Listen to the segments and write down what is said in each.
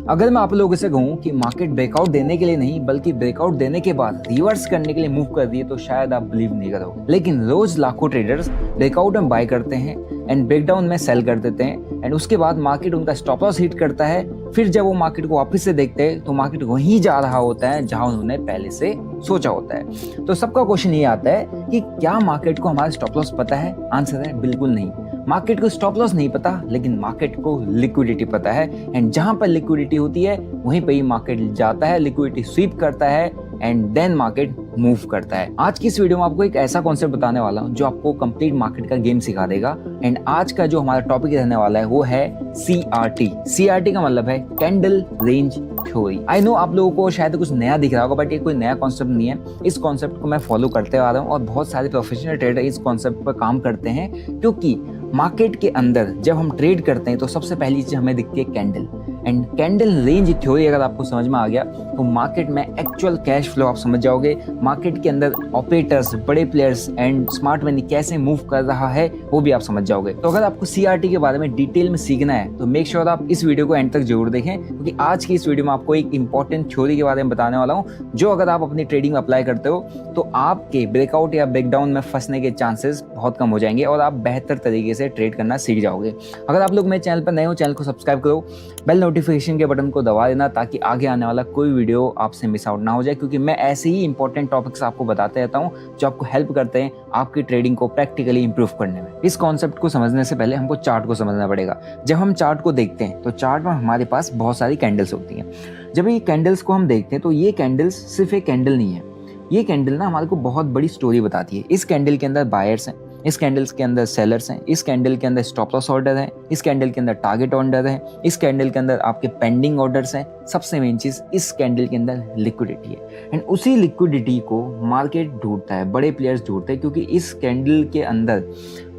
अगर मैं आप लोगों से कहूँ कि मार्केट ब्रेकआउट देने के लिए नहीं बल्कि ब्रेकआउट देने के बाद रिवर्स करने के लिए मूव कर दिए तो शायद आप बिलीव नहीं करोगे। लेकिन रोज लाखों ट्रेडर्स ब्रेकआउट में बाय करते हैं एंड ब्रेकडाउन में सेल कर देते हैं एंड उसके बाद मार्केट उनका स्टॉप लॉस हिट करता है। फिर जब वो मार्केट को वापस से देखते हैं तो मार्केट वहीं जा रहा होता है जहां उन्होंने पहले से सोचा होता है। तो सबका क्वेश्चन ये आता है कि क्या मार्केट को हमारा स्टॉप लॉस पता है? आंसर है बिल्कुल नहीं। मार्केट को स्टॉप लॉस नहीं पता लेकिन मार्केट को लिक्विडिटी पता है एंड जहां पर लिक्विडिटी होती है वहीं पर ही मार्केट जाता है, लिक्विडिटी स्वीप करता है एंड देन मार्केट मूव करता है। आज की इस वीडियो में आपको एक ऐसा कॉन्सेप्ट बताने वाला हूं जो आपको कंप्लीट मार्केट का गेम सिखा देगा एंड आज का जो हमारा टॉपिक रहने वाला है वो है CRT। CRT का मतलब है candle range theory. I know आप लोगों को शायद कुछ नया दिख रहा होगा बट ये कोई नया कॉन्सेप्ट नहीं है। इस कॉन्सेप्ट को मैं फॉलो करते आ रहा हूँ और बहुत सारे प्रोफेशनल ट्रेडर इस कॉन्सेप्ट पर काम करते हैं, क्योंकि मार्केट के अंदर जब हम ट्रेड करते हैं तो सबसे पहली चीज हमें दिखती है candle and candle range theory अगर आपको समझ में आ गया तो मार्केट में एक्चुअल कैश फ्लो आप समझ जाओगे। मार्केट के अंदर ऑपरेटर्स, बड़े प्लेयर्स एंड स्मार्ट मनी कैसे मूव कर रहा है वो भी आप समझ जाओगे। तो अगर आपको CRT के बारे में डिटेल में सीखना है तो मेक श्योर आप इस वीडियो को एंड तक जरूर देखें, क्योंकि आज की इस वीडियो में आपको एक इंपॉर्टेंट थ्योरी के बारे में बताने वाला हूँ जो अगर आप अपनी ट्रेडिंग में अप्लाई करते हो तो आपके ब्रेकआउट या ब्रेकडाउन में फंसने के चांसेस बहुत कम हो जाएंगे और आप बेहतर तरीके से ट्रेड करना सीख जाओगे। अगर आप लोग मेरे चैनल पर नए हो, चैनल को सब्सक्राइब करो, बेल नोटिफिकेशन के बटन को दबा देना ताकि आगे आने वाला कोई वीडियो आपसे मिस आउट ना हो जाए, क्योंकि मैं ऐसे ही इंपॉर्टेंट टॉपिक्स आपको बताते रहता हूँ जो आपको हेल्प करते हैं आपकी ट्रेडिंग को प्रैक्टिकली इंप्रूव करने में। इस कॉन्सेप्ट को समझने से पहले हमको चार्ट को समझना पड़ेगा। जब हम चार्ट को देखते हैं तो चार्ट में हमारे पास बहुत सारी कैंडल्स होती हैं। जब ये कैंडल्स को हम देखते हैं तो ये कैंडल्स सिर्फ एक कैंडल नहीं है, ये कैंडल ना हमारे को बहुत बड़ी स्टोरी बताती है। इस कैंडल के अंदर बायर्स हैं, इस कैंडल्स के अंदर सेलर्स हैं, इस कैंडल के अंदर स्टॉप लॉस ऑर्डर है, इस कैंडल के अंदर टारगेट ऑर्डर है, इस कैंडल के अंदर आपके पेंडिंग ऑर्डर्स हैं। सबसे मेन चीज इस कैंडल के अंदर लिक्विडिटी है एंड उसी लिक्विडिटी को मार्केट ढूंढता है, बड़े प्लेयर्स ढूंढते हैं, क्योंकि इस कैंडल के अंदर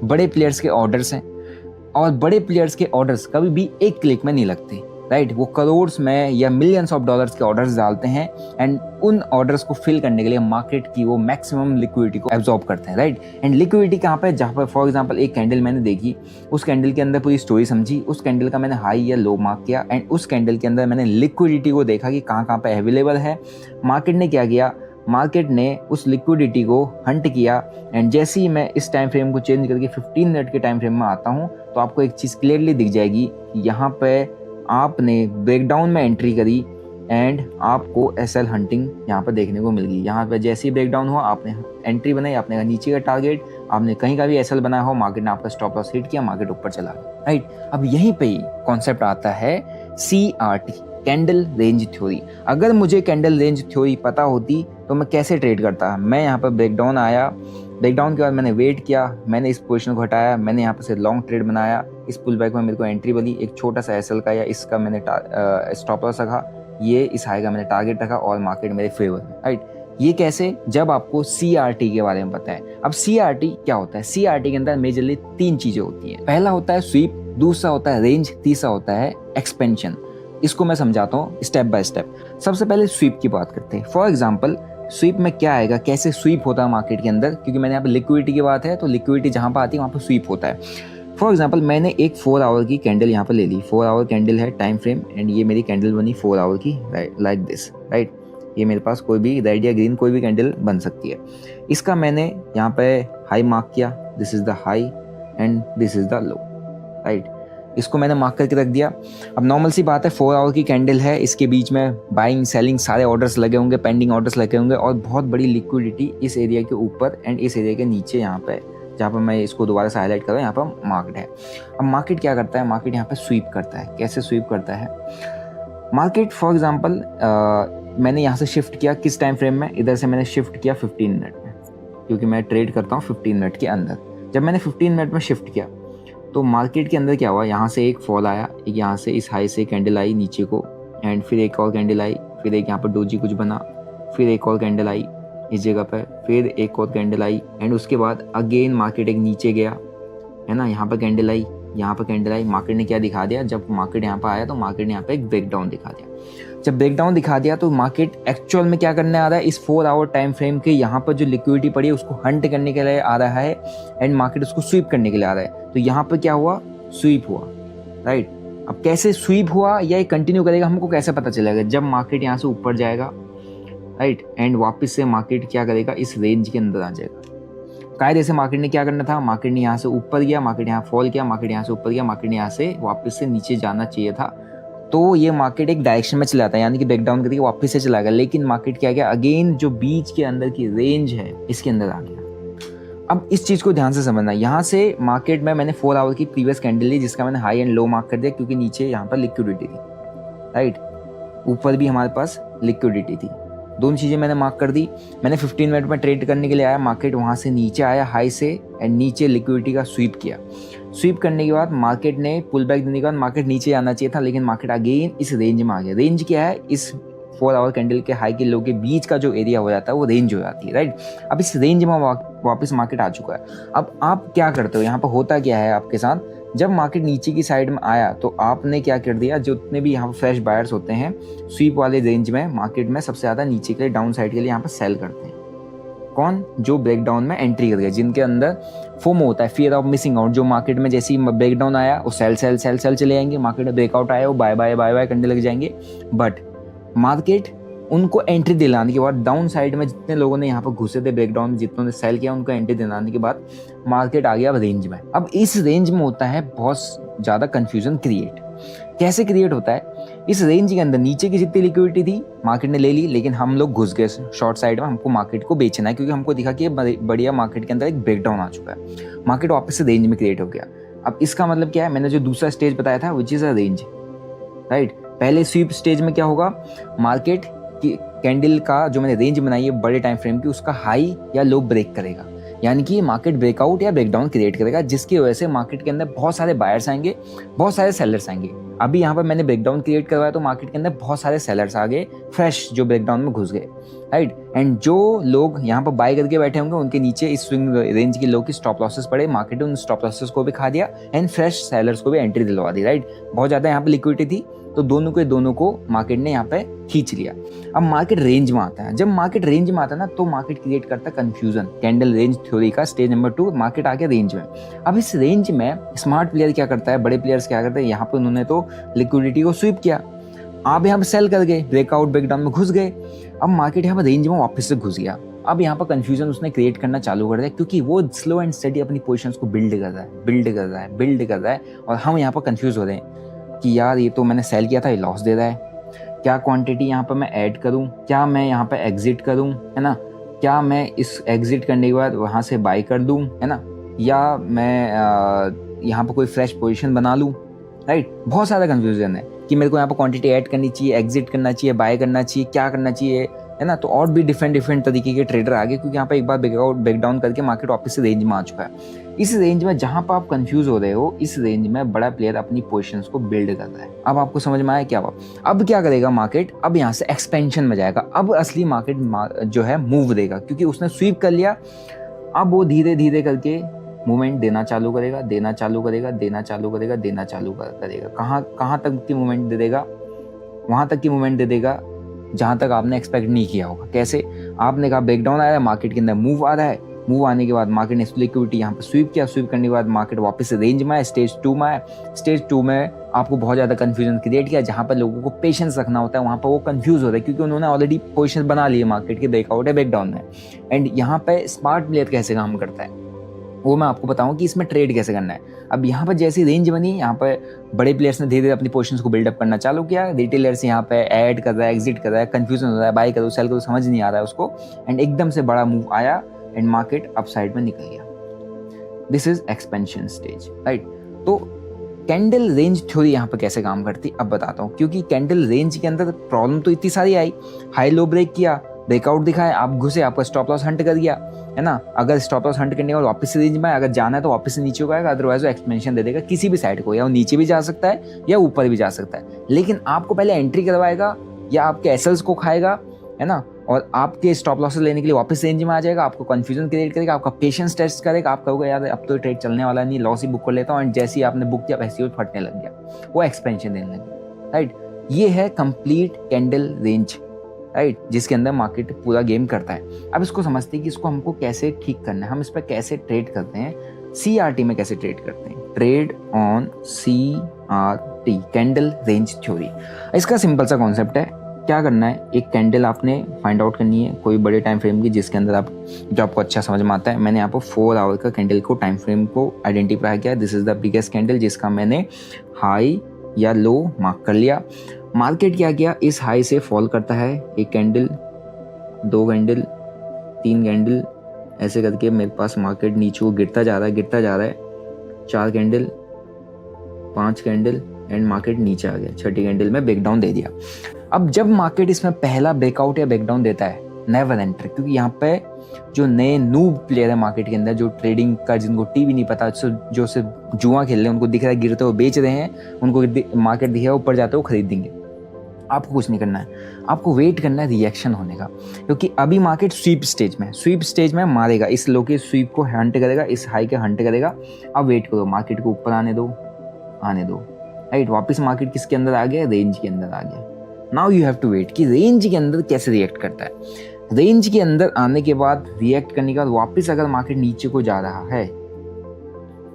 बड़े प्लेयर्स के ऑर्डर्स हैं और बड़े प्लेयर्स के ऑर्डर्स कभी भी एक क्लिक में नहीं लगते, राइट। वो करोड़ में या मिलियंस ऑफ डॉलर्स के ऑर्डर्स डालते हैं एंड उन ऑर्डर्स को फिल करने के लिए मार्केट की वो मैक्सिमम लिक्विडिटी को एब्जॉर्ब करते हैं, राइट। एंड लिक्विडिटी कहाँ पे? जहाँ पर फॉर एग्जांपल एक कैंडल मैंने देखी, उस कैंडल के अंदर पूरी स्टोरी समझी, उस कैंडल का मैंने हाई या लो मार्क किया एंड उस कैंडल के अंदर मैंने लिक्विडिटी को देखा कि कहाँ पे अवेलेबल है। मार्केट ने क्या किया? मार्केट ने उस लिक्विडिटी को हंट किया एंड जैसे ही मैं इस टाइम फ्रेम को चेंज करके 15 मिनट के टाइम फ्रेम में आता हूँ तो आपको एक चीज़ क्लियरली दिख जाएगी कि यहाँ पे आपने ब्रेकडाउन में एंट्री करी एंड आपको SL हंटिंग यहाँ पर देखने को मिल गई। यहाँ पर जैसे ही ब्रेकडाउन हुआ आपने एंट्री बनाई, आपने नीचे का टारगेट, आपने कहीं का भी SL बनाया हो, मार्केट ने आपका स्टॉप लॉस हिट किया, मार्केट ऊपर चला गया, राइट। अब यहीं पे ही कॉन्सेप्ट आता है CRT, कैंडल रेंज थ्योरी। अगर मुझे कैंडल रेंज थ्योरी पता होती तो मैं कैसे ट्रेड करता? मैं यहाँ पर ब्रेकडाउन आया, ब्रेकडाउन के बाद मैंने वेट किया, मैंने इस पोजीशन को हटाया, मैंने यहाँ पर से लॉन्ग ट्रेड बनाया, इस पुल बैक में मेरे को एंट्री बनी, एक छोटा सा SL का या इसका मैंने स्टॉप लॉस रखा, ये इस हाई का मैंने टारगेट रखा और मार्केट मेरे फेवर में, राइट। ये कैसे? जब आपको CRT के बारे में पता है। अब CRT क्या होता है? CRT के अंदर मेजरली 3 चीजें होती हैं। पहला होता है स्वीप, दूसरा होता है रेंज, तीसरा होता है एक्सपेंशन। इसको मैं समझाता हूँ स्टेप बाय स्टेप। सबसे पहले स्वीप की बात करते हैं। फॉर एग्जाम्पल स्वीप में क्या आएगा, कैसे स्वीप होता है मार्केट के अंदर, क्योंकि मैंने यहाँ पे लिक्विडिटी की बात है तो लिक्विडिटी जहाँ पर आती है वहाँ पर स्वीप होता है। फॉर एग्जाम्पल मैंने एक 4 आवर की कैंडल यहाँ पर ले ली, 4 आवर कैंडल है टाइम फ्रेम एंड ये मेरी कैंडल बनी 4 आवर की, लाइक दिस, राइट। ये मेरे पास कोई भी रेड या ग्रीन कोई भी कैंडल बन सकती है। इसका मैंने यहाँ पे हाई मार्क किया, this is the high and this is the low, right. इसको मैंने मार्क करके रख दिया। अब नॉर्मल सी बात है 4 आवर की कैंडल है, इसके बीच में बाइंग सेलिंग सारे ऑर्डर्स लगे होंगे, पेंडिंग ऑर्डर्स लगे होंगे और बहुत बड़ी लिक्विडिटी इस एरिया के ऊपर एंड इस एरिया के नीचे यहाँ पे, जहाँ पर मैं इसको दोबारा से हाईलाइट कर रहा हूँ, यहाँ पर मार्केट है। अब मार्केट क्या करता है? मार्केट यहाँ पे स्वीप करता है। कैसे स्वीप करता है? मार्केट फॉर एग्जांपल मैंने यहाँ से शिफ्ट किया किस टाइम फ्रेम में? इधर से मैंने शिफ्ट किया 15 मिनट में, क्योंकि मैं ट्रेड करता हूँ 15 मिनट के अंदर। जब मैंने 15 मिनट में शिफ्ट किया तो मार्केट के अंदर क्या हुआ? यहाँ से एक फॉल आया, एक यहाँ से इस हाई से कैंडल आई नीचे को एंड फिर एक और कैंडल आई, फिर एक यहाँ पर डोजी कुछ बना, फिर एक और कैंडल आई इस जगह पर, फिर एक और कैंडल आई एंड उसके बाद अगेन मार्केट एक नीचे गया, है ना। यहाँ पर कैंडल आई, यहाँ पर कैंडल आई। मार्केट ने क्या दिखा दिया? जब मार्केट यहाँ पर आया तो मार्केट ने यहाँ पे एक ब्रेकडाउन दिखा दिया। जब ब्रेकडाउन दिखा दिया तो मार्केट एक्चुअल में क्या करने आ रहा है? इस 4 आवर टाइम फ्रेम के यहाँ पर जो लिक्विडिटी पड़ी है उसको हंट करने के लिए आ रहा है एंड मार्केट उसको स्वीप करने के लिए आ रहा है। तो यहाँ पर क्या हुआ? स्वीप हुआ, राइट। अब कैसे स्वीप हुआ या ये कंटिन्यू करेगा हमको कैसे पता चलेगा? जब मार्केट यहाँ से ऊपर जाएगा, राइट, एंड वापस से मार्केट क्या करेगा, इस रेंज के अंदर आ जाएगा। कायदे से मार्केट ने क्या करना था, मार्केट ने यहाँ से ऊपर गया, मार्केट यहाँ फॉल किया, मार्केट यहाँ से ऊपर गया, मार्केट ने यहाँ से वापस से नीचे जाना चाहिए था, तो ये मार्केट एक डायरेक्शन में चला था, यानी कि ब्रेकडाउन करके वापस से चला गया। लेकिन मार्केट क्या गया, अगेन जो बीच के अंदर की रेंज है इसके अंदर आ गया। अब इस चीज़ को ध्यान से समझना, यहाँ से मार्केट में मैंने 4 आवर की प्रीवियस कैंडल ली जिसका मैंने हाई एंड लो मार्क कर दिया, क्योंकि नीचे यहाँ पर लिक्विडिटी थी, राइट, ऊपर भी हमारे पास लिक्विडिटी थी, दोनों चीज़ें मैंने मार्क कर दी। मैंने 15 मिनट में ट्रेड करने के लिए आया, मार्केट वहाँ से नीचे आया हाई से, एंड नीचे लिक्विडिटी का स्वीप किया। स्वीप करने के बाद मार्केट ने पुल बैक देने के बाद मार्केट नीचे आना चाहिए था, लेकिन मार्केट अगेन इस रेंज में आ गया। रेंज क्या है, इस 4 आवर कैंडल के हाई के लो के बीच का जो एरिया हो जाता है वो रेंज हो जाती है, राइट। अब इस रेंज में वापस मार्केट आ चुका है। अब आप क्या करते हो, यहाँ पर होता क्या है आपके साथ, जब मार्केट नीचे की साइड में आया तो आपने क्या कर दिया, जितने भी यहाँ पर फ्रेश बायर्स होते हैं स्वीप वाले रेंज में मार्केट में सबसे ज़्यादा नीचे के लिए डाउन साइड के लिए यहाँ पर सेल करते हैं। कौन, जो ब्रेकडाउन में एंट्री कर गए, जिनके अंदर फोमो होता है, फियर ऑफ मिसिंग आउट, जो मार्केट में जैसे ही ब्रेकडाउन आया वो सेल सेल सेल सेल चले जाएंगे, मार्केट में ब्रेकआउट आया वो बाय बाय बाय बाय करने लग जाएंगे। बट मार्केट उनको एंट्री दिलाने के बाद डाउन साइड में जितने लोगों ने यहाँ पर घुसे थे ब्रेकडाउन में, जितनों ने सेल किया, उनको एंट्री दिलाने के बाद मार्केट आ गया रेंज में। अब इस रेंज में होता है बहुत ज़्यादा कंफ्यूजन क्रिएट। कैसे क्रिएट होता है, इस रेंज के अंदर नीचे की जितनी लिक्विडिटी थी मार्केट ने ले ली, लेकिन हम लोग घुस गए शॉर्ट साइड में, हमको मार्केट को बेचना है, क्योंकि हमको दिखा कि ये बढ़िया मार्केट के अंदर एक ब्रेकडाउन आ चुका है, मार्केट वापस से रेंज में क्रिएट हो गया। अब इसका मतलब क्या है, मैंने जो दूसरा स्टेज बताया था which is a range, right. पहले स्वीप स्टेज में क्या होगा, मार्केट की कैंडल का जो मैंने रेंज बनाई है बड़े टाइम फ्रेम की, उसका हाई या लो ब्रेक करेगा, यानी कि मार्केट ब्रेकआउट या ब्रेकडाउन क्रिएट करेगा, जिसकी वजह से मार्केट के अंदर बहुत सारे बायर्स आएंगे, बहुत सारे सेलर्स आएंगे। अभी यहाँ पर मैंने ब्रेकडाउन क्रिएट करवाया तो मार्केट के अंदर बहुत सारे सेलर्स आ गए फ्रेश, जो ब्रेकडाउन में घुस गए, राइट। एंड जो लोग यहाँ पर बाय करके बैठे होंगे उनके नीचे इस स्विंग रेंज के लो की स्टॉप लॉसेस पड़े, मार्केट ने उन स्टॉप लॉसेस को भी खा दिया एंड फ्रेश सेलर्स को भी एंट्री दिलवा दी, राइट। बहुत ज़्यादा यहाँ पर लिक्विडिटी थी तो दोनों को मार्केट ने यहाँ पे खींच लिया। अब मार्केट रेंज में आता है, जब मार्केट रेंज में आता है ना तो मार्केट क्रिएट करता है कंफ्यूजन। कैंडल रेंज थ्योरी का स्टेज नंबर 2, मार्केट आ गया रेंज में। अब इस रेंज में स्मार्ट प्लेयर क्या करता है, बड़े प्लेयर्स क्या करते हैं, यहाँ पे उन्होंने तो लिक्विडिटी को स्वीप किया, आप यहाँ पे सेल कर गए, ब्रेकआउट ब्रेकडाउन में घुस गए। अब मार्केट यहाँ पर रेंज में वापस से घुस गया। अब यहाँ पर कंफ्यूजन उसने क्रिएट करना चालू कर दिया, क्योंकि वो स्लो एंड स्टडी अपनी पोजीशंस को बिल्ड कर रहा है और हम यहाँ पर कंफ्यूज हो रहे हैं कि यार ये तो मैंने सेल किया था, ये लॉस दे रहा है, क्या क्वांटिटी यहाँ पर मैं ऐड करूँ, क्या मैं यहाँ पर एग्जिट करूँ, है ना, क्या मैं इस एग्जिट करने के बाद वहाँ से बाय कर दूँ, है ना, या मैं यहाँ पर कोई फ्रेश पोजीशन बना लूँ, राइट। बहुत सारा कंफ्यूजन है कि मेरे को यहाँ पर क्वांटिटी ऐड करनी चाहिए, एग्जिट करना चाहिए, बाय करना चाहिए, क्या करना चाहिए, है ना। तो और भी डिफरेंट तरीके के ट्रेडर आ गए, क्योंकि यहाँ पर एक बार ब्रेकडाउन करके मार्केट वापस से रेंज में आ चुका है। इस रेंज में जहां पर आप कंफ्यूज हो रहे हो, इस रेंज में बड़ा प्लेयर अपनी पोजीशंस को बिल्ड कर रहा है। अब आपको समझ में आया क्या हुआ। अब क्या करेगा मार्केट, अब यहाँ से एक्सपेंशन में जाएगा। अब असली मार्केट जो है मूव देगा, क्योंकि उसने स्वीप कर लिया। अब वो धीरे धीरे करके मूवमेंट देना चालू करेगा। कहाँ तक की मूवमेंट दे देगा, वहां तक की मूवमेंट दे देगा जहां तक आपने एक्सपेक्ट नहीं किया होगा। कैसे, आपने कहा ब्रेकडाउन आया है, मार्केट के अंदर मूव आ रहा है, मूव आने के बाद मार्केट ने लिक्विडिटी यहाँ पे स्वीप किया, स्वीप करने के बाद मार्केट वापस से रेंज में आया, स्टेज 2 में आया। स्टेज 2 में आपको बहुत ज़्यादा कंफ्यूजन क्रिएट किया, जहाँ पर लोगों को पेशेंस रखना होता है वहाँ पर वो कंफ्यूज हो रहे हैं, क्योंकि उन्होंने ऑलरेडी पोजीशन बना ली है मार्केट के ब्रेकआउट है ब्रेकडाउन में। एंड यहाँ पे स्मार्ट प्लेयर कैसे काम करता है वो मैं आपको बताऊँ कि इसमें ट्रेड कैसे करना है। अब यहाँ पर जैसी रेंज बनी, यहाँ पर बड़े प्लेयर्स ने धीरे धीरे अपनी पोजीशंस को बिल्डअप करना चालू किया। रिटेलर्स यहाँ पे ऐड कर रहा है, एग्जिट कर रहा है, कंफ्यूजन हो रहा है, बाय करो सेल करो समझ नहीं आ रहा है उसको। एंड एकदम से बड़ा मूव आया एंड मार्केट अप साइड में निकल गया। This is expansion stage, right. तो कैंडल रेंज थ्योरी यहाँ पर कैसे काम करती अब बताता हूँ, क्योंकि कैंडल रेंज के अंदर प्रॉब्लम तो इतनी सारी आई। हाई लो ब्रेक किया, ब्रेकआउट दिखाया, आप घुसे, आपका स्टॉप लॉस हंट कर गया, है ना। अगर स्टॉप लॉस हंट करने के बाद वापस से रेंज में, अगर जाना है तो वापस से नीचे को आएगा, अदरवाइज वो एक्सपेंशन दे देगा किसी भी साइड को, या वो नीचे भी जा सकता है या ऊपर भी जा सकता है। लेकिन आपको पहले एंट्री करवाएगा या आपके एसएल्स को खाएगा, है ना, और आपके स्टॉप लॉसेस लेने के लिए वापस रेंज में आ जाएगा, आपको कंफ्यूजन क्रिएट करेगा, आपका पेशेंस टेस्ट करेगा, आप कहोगे यार अब तो ट्रेड चलने वाला नहीं, लॉस ही बुक कर लेता हूँ। एंड जैसे ही आपने बुक किया वैसे ही वो फटने लग गया, वो एक्सपेंशन देने लगे, राइट। ये है कंप्लीट कैंडल रेंज, राइट, जिसके अंदर मार्केट पूरा गेम करता है। अब इसको समझते हैं कि इसको हमको कैसे ठीक करना है, हम इस पर कैसे ट्रेड करते हैं, CRT में कैसे ट्रेड करते हैं। Trade on CRT, T, candle range theory. इसका सिंपल सा कॉन्सेप्ट है, क्या करना है, एक कैंडल आपने फाइंड आउट करनी है कोई बड़े टाइम फ्रेम की जिसके अंदर आप जो आपको अच्छा समझ में आता है। मैंने यहाँ पर 4 आवर का कैंडल को टाइम फ्रेम को आइडेंटिफाई किया। This is the biggest candle जिसका मैंने हाई या लो मार्क कर लिया। मार्केट क्या किया, इस हाई से फॉल करता है, एक कैंडल, 2 कैंडल, 3 कैंडल, ऐसे करके मेरे पास मार्केट नीचे को गिरता जा रहा है, 4 कैंडल, 5 कैंडल एंड मार्केट नीचे आ गया, छठी कैंडल में ब्रेकडाउन दे दिया। अब जब मार्केट इसमें पहला ब्रेकआउट या ब्रेकडाउन देता है, नेवर एंटर, क्योंकि यहाँ पे जो नए नूब प्लेयर है मार्केट के अंदर, जो ट्रेडिंग का जिनको टी भी नहीं पता, जो सिर्फ जुआ खेल रहे हैं, उनको दिख रहा है गिरते हुए बेच रहे हैं, उनको मार्केट दिख रहा है ऊपर जाते हुए खरीदेंगे। आपको कुछ नहीं करना है, आपको वेट करना है रिएक्शन होने का, क्योंकि अभी मार्केट स्वीप स्टेज में मारेगा, इस लो के स्वीप को हंट करेगा, इस हाई के हंट करेगा। अब वेट करो, मार्केट को ऊपर आने दो, राइट। वापस मार्केट किसके अंदर आ गया, रेंज के अंदर आ गया। Now you have to wait कि रेंज के अंदर कैसे रिएक्ट करता है। रेंज के अंदर आने के बाद रिएक्ट करने के बाद वापस अगर मार्केट नीचे को जा रहा है,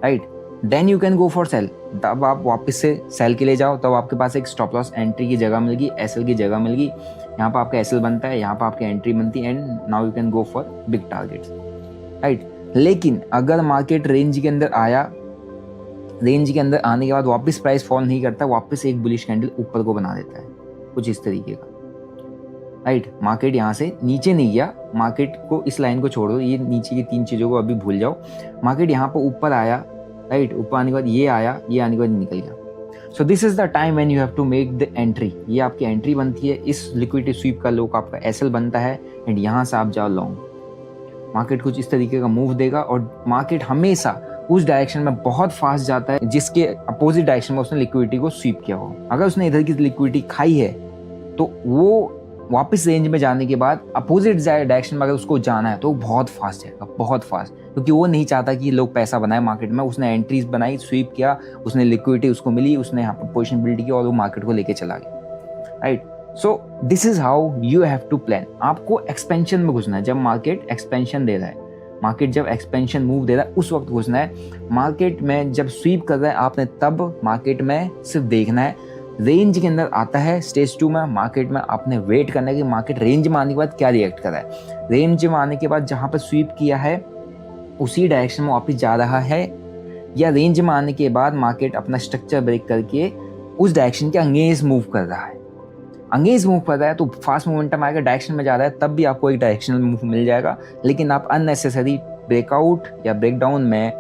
right, then you can go for sell. तब आप वापस से सेल के लिए जाओ, तब आपके पास एक स्टॉप लॉस एंट्री की जगह मिल गई, एसएल की जगह मिल गई। यहाँ पर आपका एसएल बनता है, यहाँ पर आपकी एंट्री बनती है, and now you can go for big targets, right. लेकिन अगर मार्केट रेंज के अंदर आया, रेंज के अंदर आने के बाद वापस प्राइस फॉल नहीं करता, वापस एक बुलिश कैंडल ऊपर को बना देता है, कुछ इस तरीके का, राइट। मार्केट यहाँ से नीचे नहीं गया, मार्केट को इस लाइन को छोड़ दो, ये नीचे की 3 चीज़ों को अभी भूल जाओ। मार्केट यहाँ पर ऊपर आया, राइट, ऊपर आने के बाद ये आया, ये आने के बाद निकल गया। So this is the time when you have to make the entry. ये आपकी एंट्री बनती है, इस लिक्विडिटी स्वीप का लो का आपका एसएल बनता है, एंड यहाँ से आप जाओ लॉन्ग। मार्केट कुछ इस तरीके का मूव देगा, और मार्केट हमेशा उस डायरेक्शन में बहुत फास्ट जाता है जिसके अपोजिट डायरेक्शन में उसने लिक्विडिटी को स्वीप किया हो। अगर उसने इधर की लिक्विडिटी खाई है तो वो वापस रेंज में जाने के बाद अपोजिट डायरेक्शन में अगर उसको जाना है तो बहुत फास्ट जाएगा, बहुत फास्ट, क्योंकि वो नहीं चाहता कि लोग पैसा बनाए मार्केट में। उसने एंट्रीज बनाई, स्वीप किया, उसने लिक्विडिटी उसको मिली, उसने यहाँ पर पोजीशन बिल्ड की और वो मार्केट को लेके चला गया, right. So this is how you have to plan. आपको एक्सपेंशन में घुसना है जब मार्केट एक्सपेंशन दे रहा है, मार्केट जब एक्सपेंशन मूव दे रहा है उस वक्त घुसना है। मार्केट में जब स्वीप कर रहा है आपने तब मार्केट में सिर्फ देखना है। रेंज के अंदर आता है स्टेज 2 में, मार्केट में आपने वेट करना है कि मार्केट रेंज में आने के बाद क्या रिएक्ट कर रहा है। रेंज में आने के बाद जहाँ पर स्वीप किया है उसी डायरेक्शन में वापस जा रहा है, या रेंज में आने के बाद मार्केट अपना स्ट्रक्चर ब्रेक करके उस डायरेक्शन के अंगेंस्ट मूव कर रहा है। अंगेंस्ट मूव कर रहा है तो फास्ट मोमेंटम आएगा, डायरेक्शन में जा रहा है तब भी आपको एक डायरेक्शनल मूव मिल जाएगा। लेकिन आप अननेसेसरी ब्रेकआउट या ब्रेकडाउन में,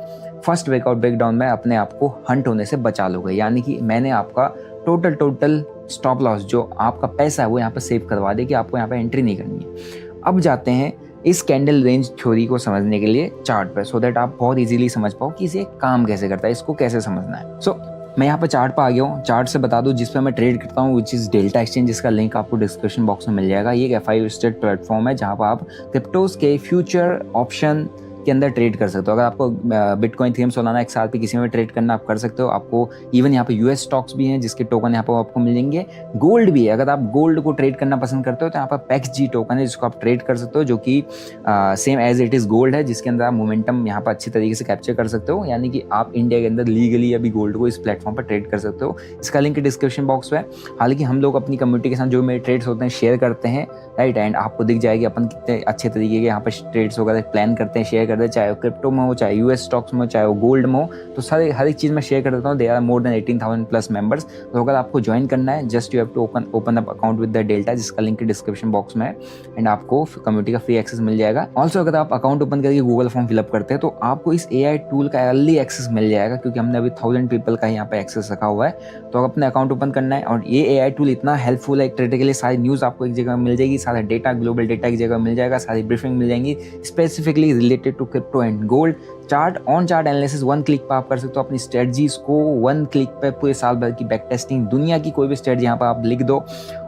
फर्स्ट ब्रेकआउट ब्रेकडाउन में अपने आप को हंट होने से बचा लोगे। यानी कि मैंने आपका टोटल स्टॉप लॉस जो आपका पैसा है वो यहाँ पर सेव करवा दे कि आपको यहाँ पर एंट्री नहीं करनी है। अब जाते हैं इस कैंडल रेंज थ्योरी को समझने के लिए चार्ट पे, सो दैट आप बहुत इजीली समझ पाओ कि इसे काम कैसे करता है, इसको कैसे समझना है। सो मैं यहाँ पर चार्ट पे आ गया हूँ। चार्ट से बता दूँ जिस पे मैं ट्रेड करता हूँ, विच इज़ डेल्टा एक्सचेंज, जिसका लिंक आपको डिस्क्रिप्शन बॉक्स में मिल जाएगा। ये एक FIO लिस्टेड प्लेटफॉर्म है जहाँ पर आप क्रिप्टोज के फ्यूचर ऑप्शन के अंदर ट्रेड कर सकते हो। अगर आपको बिटकॉइन, इथेरियम, सोलाना, XRP किसी में ट्रेड करना आप कर सकते हो। आपको इवन यहाँ पे US स्टॉक्स भी हैं जिसके टोकन यहाँ पर आपको मिल जाएंगे। गोल्ड भी है, अगर आप गोल्ड को ट्रेड करना पसंद करते हो तो यहाँ पर PEXG टोकन है जिसको आप ट्रेड कर सकते हो, जो कि same as it is gold है, जिसके अंदर आप मोमेंटम यहाँ पर अच्छी तरीके से कैप्चर कर सकते हो। यानी कि आप इंडिया के अंदर लीगली अभी गोल्ड को इस प्लेटफॉर्म पर ट्रेड कर सकते हो। इसका लिंक डिस्क्रिप्शन बॉक्स में। हालांकि हम लोग अपनी कम्युनिटी के साथ जो मेरे ट्रेड्स होते हैं शेयर करते हैं, राइट, एंड आपको दिख जाएगी अपन कितने अच्छे तरीके के यहाँ पर ट्रेड्स वगैरह प्लान करते हैं, शेयर करते हैं, चाहे क्रिप्टो में हो, चाहे US स्टॉक्स में हो, चाहे वो गोल्ड में हो, तो सारे हर एक चीज़ में शेयर कर देता हूँ। They are more than 18,000 plus members. तो अगर आपको ज्वाइन करना है, just you have to open up account with the Delta, जिसका लिंक डिस्क्रिप्शन बॉक्स में है, एंड आपको कम्युनिटी का फ्री एक्सेस मिल जाएगा। ऑल्सो अगर आप अकाउंट ओपन करके गूगल फॉर्म फिलअप करते हैं तो आपको इस AI टूल का अर्ली एक्सेस मिल जाएगा, क्योंकि हमने अभी 1000 पीपल का यहाँ पे एक्सेस रखा हुआ है। तो अपने अकाउंट ओपन करना है, और ये AI टूल इतना हेल्पफुल है, एक ट्रेडर के लिए सारी न्यूज़ आपको एक जगह मिल जाएगी, सारा डेटा, ग्लोबल डेटा की जगह मिल जाएगा, सारी ब्रीफिंग मिल जाएंगी specifically related to crypto and gold. Chart on chart analysis 1 click पर आप कर सकते हो। अपनी स्ट्रेटजीज को 1 क्लिक पे पूरे साल भर की बैक टेस्टिंग, दुनिया की कोई भी स्ट्रेटजी यहाँ पर आप लिख दो,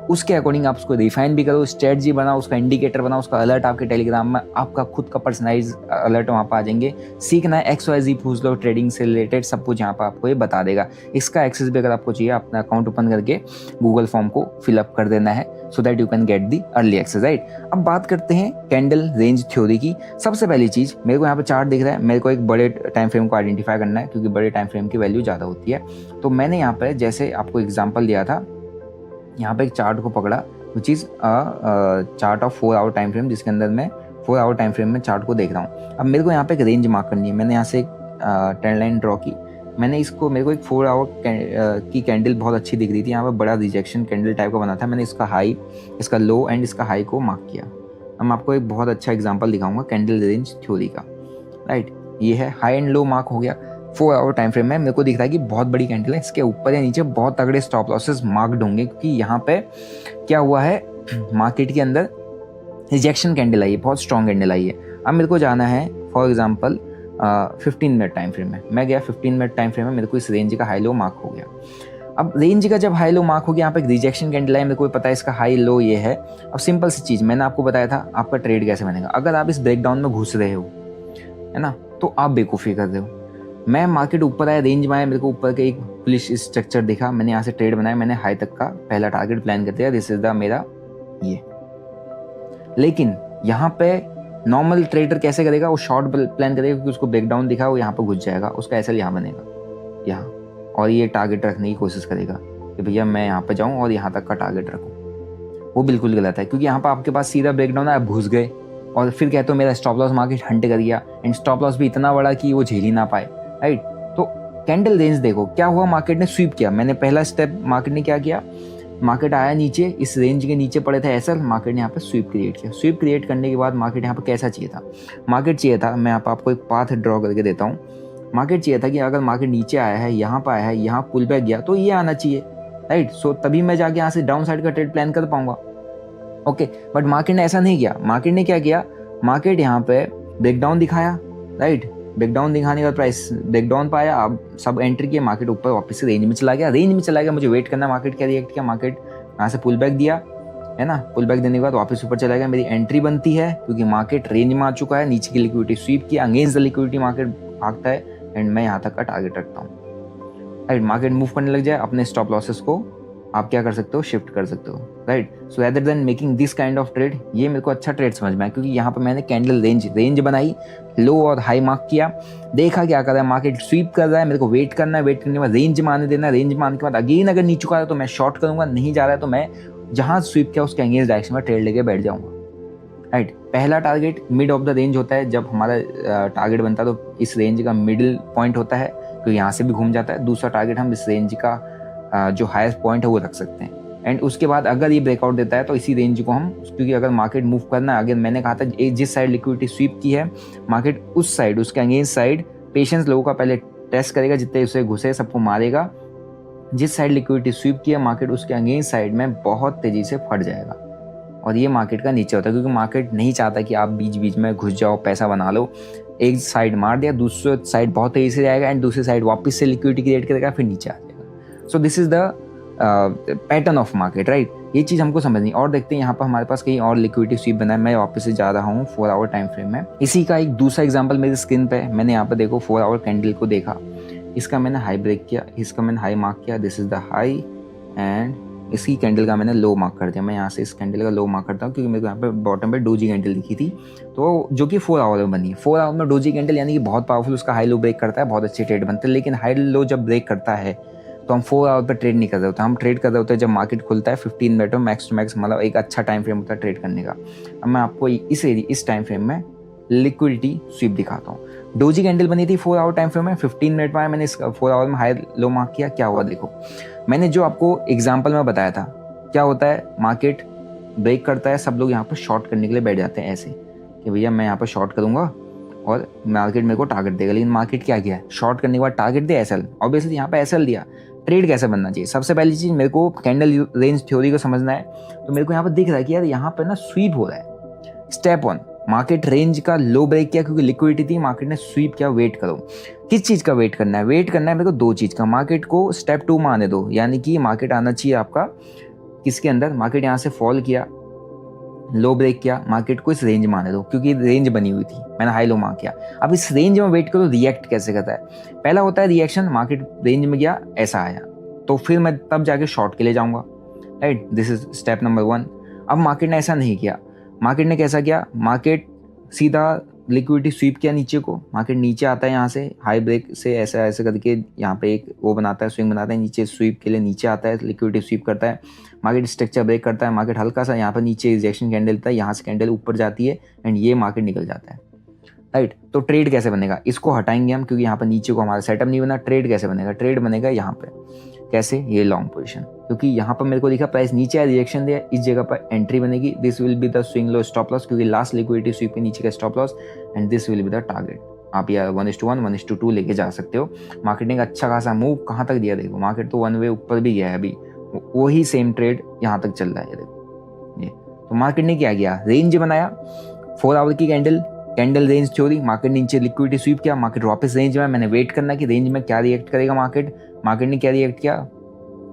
उसके अकॉर्डिंग आप उसको रिफाइन भी करो, स्ट्रेटजी बनाओ, उसका इंडिकेटर बनाओ, उसका अलर्ट आपके टेलीग्राम में, आपका खुद का पर्सनलाइज अलर्ट वहाँ पर आ जाएंगे। सीखना है XYZ पूछ लो, ट्रेडिंग से रिलेटेड सब कुछ यहाँ पर आपको ये बता देगा। इसका एक्सेस भी अगर आपको चाहिए, अपना अकाउंट ओपन करके गूगल फॉर्म को फिलअप कर देना है, so that you can get the early access, right. अब बात करते हैं कैंडल रेंज थ्योरी की। सबसे पहली चीज, मेरे को यहाँ पे चार्ट दिख रहा है, मेरे को को एक बड़े टाइम फ्रेम को आइडेंटिफाई करना है क्योंकि बड़े टाइम फ्रेम की वैल्यू ज़्यादा होती है। तो मैंने यहाँ पर जैसे आपको एग्जांपल दिया था, यहाँ पे एक चार्ट को पकड़ा which is chart of 4 hour time frame, जिसके अंदर मैं 4 आवर टाइम फ्रेम में चार्ट को देख रहा हूँ। अब मेरे को यहाँ पे एक रेंज मार्क करनी है। मैंने यहाँ से एक ट्रेंड लाइन ड्रॉ की। मैंने इसको, मेरे को एक 4 आवर की कैंडल बहुत अच्छी दिख रही थी, यहाँ पे बड़ा रिजेक्शन कैंडल टाइप का बना था। मैंने इसका हाई, इसका लो एंड इसका हाई को मार्क किया। अब मैं आपको एक बहुत अच्छा एग्जांपल दिखाऊंगा कैंडल रेंज थ्योरी का, राइट। ये है हाई एंड लो मार्क हो गया 4 आवर टाइम फ्रेम में। मेरे को दिख रहा है कि बहुत बड़ी कैंडल है, इसके ऊपर या नीचे बहुत तगड़े स्टॉप लॉसेस मार्क्ड होंगे क्योंकि यहाँ पे क्या हुआ है, मार्केट के अंदर रिजेक्शन कैंडल आई है, बहुत स्ट्रॉन्ग कैंडल आई है। अब मेरे को जाना है for example 15 minute time frame में। मैं गया 15 मिनट टाइम फ्रेम में, मेरे को इस रेंज का हाई लो मार्क हो गया। अब रेंज का जब हाई लो मार्क हो गया, यहाँ पे एक रिजेक्शन कैंडल है, मेरे को पता है इसका हाई लो ये है। अब सिंपल सी चीज़ मैंने आपको बताया था, आपका ट्रेड कैसे बनेगा। अगर आप इस ब्रेकडाउन में घुस रहे हो, है ना, तो आप बेवकूफ़ी कर रहे हो। मैं मार्केट ऊपर आया, रेंज में आया, मेरे को ऊपर का एक बुलिश स्ट्रक्चर दिखा, मैंने यहाँ से ट्रेड बनाया, मैंने हाई तक का पहला टारगेट प्लान कर दिया, दिस इज द मेरा ये। लेकिन यहाँ पे नॉर्मल ट्रेडर कैसे करेगा, वो शॉर्ट प्लान करेगा क्योंकि उसको ब्रेकडाउन दिखा, वो यहाँ पर घुस जाएगा, उसका एसएल यहाँ बनेगा यहाँ, और ये टारगेट रखने की कोशिश करेगा कि भैया मैं यहाँ पे जाऊँ और यहाँ तक का टारगेट रखूँ। वो बिल्कुल गलत है क्योंकि यहाँ पर आपके पास सीधा ब्रेकडाउन है, आप घुस गए और फिर कहते हो मेरा स्टॉप लॉस मार्केट हंट कर गया, एंड स्टॉप लॉस भी इतना बड़ा कि वो झेल ही ना पाए, राइट। तो कैंडल रेंज देखो क्या हुआ, मार्केट ने स्वीप किया। मैंने पहला स्टेप, मार्केट ने क्या किया, मार्केट आया नीचे, इस रेंज के नीचे पड़े थे एसएल, मार्केट ने यहाँ पे स्वीप क्रिएट किया। स्वीप क्रिएट करने के बाद मार्केट यहाँ पे कैसा चाहिए था, मार्केट चाहिए था, मैं आपको एक पाथ ड्रॉ करके देता हूँ। मार्केट चाहिए था कि अगर मार्केट नीचे आया है, यहाँ पर आया है, यहाँ पुल बैक गया तो ये आना चाहिए, राइट। सो तभी मैं जाके यहाँ से डाउन साइड का ट्रेड प्लान कर पाऊंगा, ओके। बट मार्केट ने ऐसा नहीं किया। मार्केट ने क्या किया, मार्केट यहाँ पे ब्रेकडाउन दिखाया, राइट। ब्रेकडाउन दिखाने का प्राइस ब्रेकडाउन पाया, अब सब एंट्री किया, मार्केट ऊपर वापस से रेंज में चला गया। रेंज में चला गया, मुझे वेट करना मार्केट क्या रिएक्ट किया। मार्केट यहाँ से पुल बैक दिया, है ना, पुल बैक देने के बाद वापस ऊपर चला गया। मेरी एंट्री बनती है क्योंकि मार्केट रेंज में आ चुका है, नीचे की लिक्विडिटी स्वीप किया, अगेंस्ट द लिक्विडिटी मार्केट भागता है, एंड मैं यहाँ तक का टारगेट रखता हूँ, राइट। मार्केट मूव करने लग जाए, अपने स्टॉप लॉसेस को आप क्या कर सकते हो, शिफ्ट कर सकते हो, right. So rather than making this kind of trade, ये मेरे को अच्छा ट्रेड समझ में आया क्योंकि यहाँ पर मैंने कैंडल रेंज बनाई, लो और हाई मार्क किया, देखा क्या कर रहा है, मार्केट स्वीप कर रहा है, मेरे को वेट करना है, वेट करने के बाद रेंज मारने देना, रेंज मारने के बाद अगेन अगर नीचे आ रहा है तो मैं शॉर्ट करूंगा, नहीं जा रहा है तो मैं जहाँ स्वीप किया उसके अगेंस्ट डायरेक्शन में ट्रेड लेके बैठ जाऊंगा, राइट। पहला target mid of the range होता है, जब हमारा टारगेट बनता है तो इस रेंज का मिडिल पॉइंट होता है क्योंकि यहाँ से भी घूम जाता है। दूसरा टारगेट हम इस रेंज का जो हाईएस्ट पॉइंट है वो रख सकते हैं, एंड उसके बाद अगर ये ब्रेकआउट देता है तो इसी रेंज को हम, क्योंकि अगर मार्केट मूव करना है, अगर मैंने कहा था जिस साइड लिक्विडिटी स्वीप की है मार्केट उस साइड, उसके अगेंस्ट साइड पेशेंस लोगों का पहले टेस्ट करेगा, जितने उसे घुसे सबको मारेगा। जिस साइड लिक्विडिटी स्वीप की है मार्केट उसके अगेंस्ट साइड में बहुत तेजी से फट जाएगा, और ये मार्केट का नीचे होता है क्योंकि मार्केट नहीं चाहता कि आप बीच बीच में घुस जाओ, पैसा बना लो। एक साइड मार दिया, दूसरी साइड बहुत तेजी से जाएगा, एंड दूसरी साइड वापस से लिक्विडिटी क्रिएट करेगा, फिर नीचे आ जाएगा। सो this is the pattern of market, right. ये चीज़ हमको समझनी। और देखते हैं यहाँ पर हमारे पास कहीं और लिक्विडिटी स्वीप बना है। मैं वापस से जा रहा हूँ 4 आवर टाइम फ्रेम में। इसी का एक दूसरा एग्जांपल मेरी स्क्रीन पे, मैंने यहाँ पर देखो 4 आवर कैंडल को देखा, इसका मैंने हाई ब्रेक किया, इसका मैंने हाई मार्क किया, this is the high, and इसकी कैंडल का मैंने लो मार्क कर दिया। मैं यहाँ से इस कैंडल का लो मार्क करता हूँ क्योंकि मेरे को यहाँ पे बॉटम पे डोजी कैंडल दिखी थी, तो जो कि 4 आवर में बनी है। 4 आवर में डोजी कैंडल यानी कि बहुत पावरफुल, उसका हाई लो ब्रेक करता है, बहुत अच्छे ट्रेड बनते हैं। लेकिन हाई लो जब ब्रेक करता है तो हम 4 आवर पर ट्रेड नहीं कर रहे होते, हम ट्रेड कर रहे होते हैं जब मार्केट खुलता है 15 मिनट में मैक्स टू मैक्स, मतलब एक अच्छा टाइम फ्रेम होता है ट्रेड करने का। अब मैं आपको इस टाइम फ्रेम में लिक्विडिटी स्वीप दिखाता हूँ। डोजी कैंडल बनी थी 4 आवर टाइम फ्रेम में, 15 मिनट में मैंने इस 4 आवर में हाई लो मार्क किया। क्या हुआ देखो, मैंने जो आपको एग्जांपल में बताया था, क्या होता है, मार्केट ब्रेक करता है, सब लोग यहाँ पर शॉर्ट करने के लिए बैठ जाते हैं ऐसे कि भैया मैं यहाँ पर शॉर्ट करूँगा और मार्केट मेरे को टारगेट देगा। लेकिन मार्केट क्या किया, शॉर्ट करने के बाद टारगेट दे एसएल, ऑब्वियसली यहाँ पे एसएल दिया। ट्रेड कैसे बनना चाहिए, सबसे पहली चीज़ मेरे को कैंडल रेंज थ्योरी को समझना है। तो मेरे को यहाँ पर दिख रहा है कि यार यहाँ पर ना स्वीप हो रहा है। स्टेप 1, मार्केट रेंज का लो ब्रेक किया क्योंकि लिक्विडिटी थी, मार्केट ने स्वीप किया। वेट करो, किस चीज़ का वेट करना है, वेट करना है मेरे को 2 चीज़ का। मार्केट को स्टेप 2 में आने दो, यानी कि मार्केट आना चाहिए आपका किसके अंदर, मार्केट यहाँ से फॉल किया, लो ब्रेक किया, मार्केट को इस रेंज में आने दो क्योंकि रेंज बनी हुई थी, मैंने हाई लो मार्क किया। अब इस रेंज में वेट करो, रिएक्ट कैसे करता है। पहला होता है रिएक्शन, मार्केट रेंज में गया, ऐसा आया तो फिर मैं तब जाके शॉर्ट के लिए जाऊंगा, right. This is step number 1। अब मार्केट ने ऐसा नहीं किया, मार्केट ने कैसा किया, मार्केट सीधा लिक्विडिटी स्वीप किया नीचे को, मार्केट नीचे आता है यहाँ से हाई ब्रेक से ऐसा ऐसे करके यहाँ पे एक वो बनाता है, स्विंग बनाता है, नीचे स्वीप के लिए नीचे आता है, लिक्विडिटी स्वीप करता है, मार्केट स्ट्रक्चर ब्रेक करता है, मार्केट हल्का सा यहाँ पर नीचे रिजेक्शन कैंडल लेता है, यहाँ से कैंडल ऊपर जाती है एंड ये मार्केट निकल जाता है, राइट। तो ट्रेड कैसे बनेगा, इसको हटाएंगे हम क्योंकि यहाँ पर नीचे को हमारा सेटअप नहीं बना। ट्रेड कैसे बनेगा, ट्रेड बनेगा यहाँ पे कैसे, ये लॉन्ग पोजीशन, क्योंकि यहाँ पर मेरे को दिखा प्राइस नीचे आया, रिएक्शन दिया, इस जगह पर एंट्री बनेगी। This will be the swing low stop loss, क्योंकि लास्ट लिक्विडिटी स्वीप के नीचे का stop loss, and this will be the target. आप या 1:1 1:2 लेके जा सकते हो। मार्केट ने एक अच्छा खासा मूव कहाँ तक दिया, देखो मार्केट तो वन वे ऊपर भी गया है, अभी वही सेम ट्रेड यहाँ तक चल रहा है, देखो ये। तो मार्केट ने क्या किया, रेंज बनाया 4 आवर की कैंडल रेंज थ्योरी, मार्केट नीचे लिक्विडिटी स्वीप किया, मार्केट वापस रेंज में। मैंने वेट करना कि रेंज में क्या रिएक्ट करेगा मार्केट ने क्या रिएक्ट किया,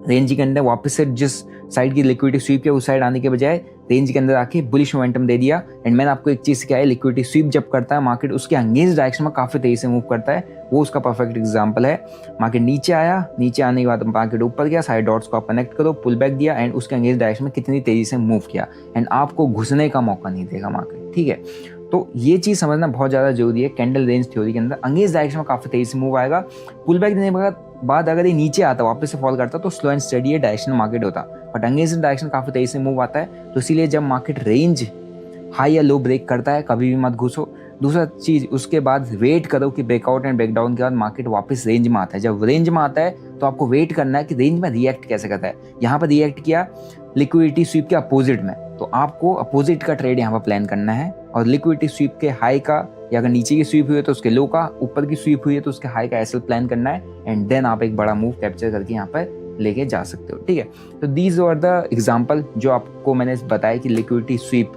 रेंज के अंदर वापस से जिस साइड की लिक्विडिटी स्वीप किया उस साइड आने के बजाय रेंज के अंदर आके बुलिश मोमेंटम दे दिया। एंड मैंने आपको एक चीज़ सिखाई है, लिक्विडिटी स्वीप जब करता है मार्केट उसके अगेंस्ट डायरेक्शन में काफ़ी तेजी से मूव करता है, वो उसका परफेक्ट एग्जांपल है। मार्केट नीचे आया, नीचे आने के बाद मार्केट ऊपर गया, साइड डॉट्स को आप कनेक्ट करो, पुल बैक दिया एंड उसके अगेंस्ट डायरेक्शन में कितनी तेजी से मूव किया, एंड आपको घुसने का मौका नहीं देगा मार्केट, ठीक है। तो ये चीज़ समझना बहुत ज़्यादा जरूरी है। कैंडल रेंज थ्योरी के अंदर अगेंस्ट डायरेक्शन में काफ़ी तेजी से मूव आएगा, पुल बैक देने के बाद अगर ये नीचे आता वापस से फॉल करता तो स्लो एंड स्टडी ये डायरेक्शन मार्केट होता, बट अगेंस्ट डायरेक्शन काफ़ी तेजी से मूव आता है। तो इसीलिए जब मार्केट रेंज हाई या लो ब्रेक करता है कभी भी मत घुसो। दूसरा चीज़, उसके बाद वेट करो कि ब्रेकआउट एंड ब्रेकडाउन के बाद मार्केट वापस रेंज में आता है। जब रेंज में आता है तो आपको वेट करना है कि रेंज में रिएक्ट कैसे करता है। यहाँ पर रिएक्ट किया लिक्विडिटी स्वीप के अपोजिट में, तो आपको अपोजिट का ट्रेड यहाँ पर प्लान करना है, और लिक्विडिटी स्वीप के हाई का, या अगर नीचे की स्वीप हुई है तो उसके लो का, ऊपर की स्वीप हुई है तो उसके हाई का एसएल प्लान करना है, एंड देन आप एक बड़ा मूव कैप्चर करके यहाँ पर लेके जा सकते हो, ठीक है। तो दीज आर द एग्जाम्पल जो आपको मैंने बताया कि लिक्विडिटी स्वीप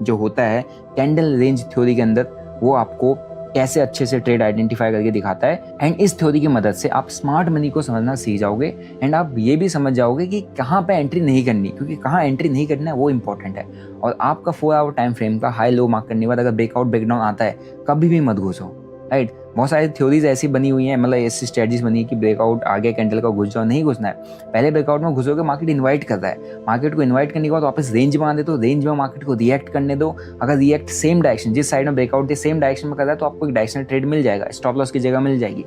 जो होता है कैंडल रेंज थ्योरी के अंदर, वो आपको कैसे अच्छे से ट्रेड आइडेंटिफाई करके दिखाता है। एंड इस थ्योरी की मदद से आप स्मार्ट मनी को समझना सीख जाओगे, एंड आप ये भी समझ जाओगे कि कहाँ पे एंट्री नहीं करनी, क्योंकि कहाँ एंट्री नहीं करना है वो इंपॉर्टेंट है। और आपका 4 आवर टाइम फ्रेम का हाई लो मार्क करने के बाद अगर ब्रेकआउट ब्रेकडाउन आता है कभी भी मत घुसो, राइट। बहुत सारी थ्योरीज ऐसी बनी हुई हैं, मतलब ऐसी स्ट्रेटजीज बनी है कि ब्रेकआउट आ गया कैंडल का घुस जाओ, नहीं घुसना है। पहले ब्रेकआउट में घुसोगे मार्केट इनवाइट कर रहा है, मार्केट को इनवाइट करने के बाद वापस रेंज में आने दो, रेंज में मार्केट को रिएक्ट करने दो। अगर रिएक्ट सेम डायरेक्शन, जिस साइड में ब्रेकआउट है सेम डायरेक्शन में कर रहा है तो आपको एक डायरेक्शनल ट्रेड मिल जाएगा, स्टॉप लॉस की जगह मिल जाएगी।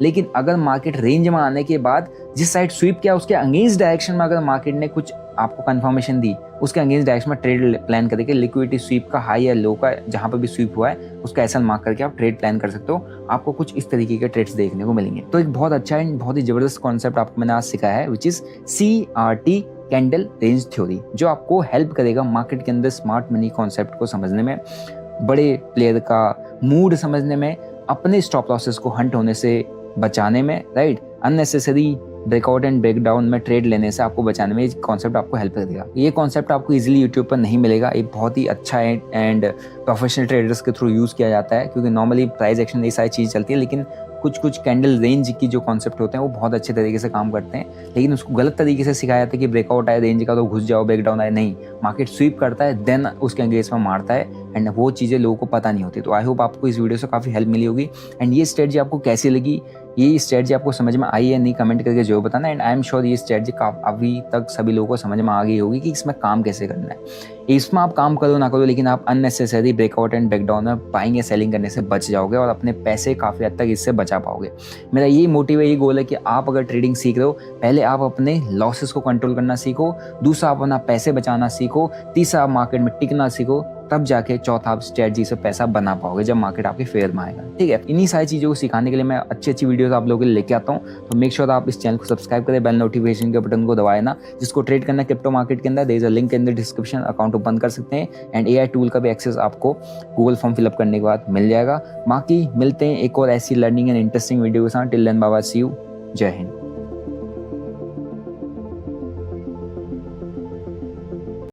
लेकिन अगर मार्केट रेंज में आने के बाद जिस साइड स्वीप किया उसके अगेंस्ट डायरेक्शन में अगर मार्केट ने कुछ आपको कंफर्मेशन दी, उसके अगेंस्ट डायरेक्शन में ट्रेड प्लान करके लिक्विडिटी स्वीप का हाई या लो का जहां पर भी स्वीप हुआ है उसका एसएल मार्क करके आप ट्रेड प्लान कर सकते हो। आपको कुछ इस तरीके के ट्रेड्स देखने को मिलेंगे। तो एक बहुत अच्छा एंड बहुत ही जबरदस्त कॉन्सेप्ट आपको मैंने आज सिखाया है, which is CRT candle range theory, जो आपको हेल्प करेगा मार्केट के अंदर स्मार्ट मनी कॉन्सेप्ट को समझने में, बड़े प्लेयर का मूड समझने में, अपने स्टॉप लॉसेस को हंट होने से बचाने में, right. Unnecessary breakout and breakdown में ट्रेड लेने से आपको बचाने में ये कॉन्सेप्ट आपको हेल्प करेगा। ये कॉन्सेप्ट आपको इजीली यूट्यूब पर नहीं मिलेगा, ये बहुत ही अच्छा एंड प्रोफेशनल ट्रेडर्स के थ्रू यूज़ किया जाता है, क्योंकि नॉर्मली प्राइस एक्शन ये सारी चीज़ चलती है, लेकिन कुछ कैंडल रेंज की जो कॉन्सेप्ट होते हैं वो बहुत अच्छे तरीके से काम करते हैं, लेकिन उसको गलत तरीके से सिखाया जाता है कि ब्रेकआउट आए रेंज का तो घुस जाओ, ब्रेकडाउन आए नहीं, मार्केट स्वीप करता है देन उसके अगेंस्ट में मारता है, एंड वो चीज़ें लोगों को पता नहीं होती। तो आई होप आपको इस वीडियो से काफ़ी हेल्प मिली होगी। एंड ये स्ट्रेटजी आपको कैसी लगी, ये स्ट्रेटजी आपको समझ में आई है नहीं, कमेंट करके जरूर बताना। एंड आई एम श्योर ये स्ट्रेटजी अभी तक सभी लोगों को समझ में आ गई होगी कि इसमें काम कैसे करना है। इसमें आप काम करो ना करो, लेकिन आप अननेसेसरी ब्रेकआउट एंड ब्रेकडाउन में बाइंग या सेलिंग करने से बच जाओगे और अपने पैसे काफ़ी हद तक इससे बचा पाओगे। मेरा ये मोटिव है, ये गोल है कि आप अगर ट्रेडिंग सीख रहे हो, पहले आप अपने लॉसेस को कंट्रोल करना सीखो, दूसरा आप अपना पैसे बचाना सीखो, तीसरा आप मार्केट में टिकना सीखो, तब जाके चौथा आप स्ट्रेटजी से पैसा बना पाओगे जब मार्केट आपके फेवर में आएगा, ठीक है। इन्हीं सारी चीज़ों को सिखाने के लिए मैं अच्छी अच्छी वीडियोस आप लोगों के लिए लेके आता हूँ। तो मेक श्योर आप इस चैनल को सब्सक्राइब करें, बेल नोटिफिकेशन के बटन को दबाए ना। जिसको ट्रेड करना है क्रिप्टो मार्केट के अंदर, there is a link in the description, account open कर सकते हैं। एंड AI टूल का भी एक्सेस आपको गूगल फॉर्म फिलअप करने के बाद मिल जाएगा। बाकी मिलते हैं एक और ऐसी लर्निंग एंड इंटरेस्टिंग वीडियो के साथ। Till then bye bye, see you, जय हिंद।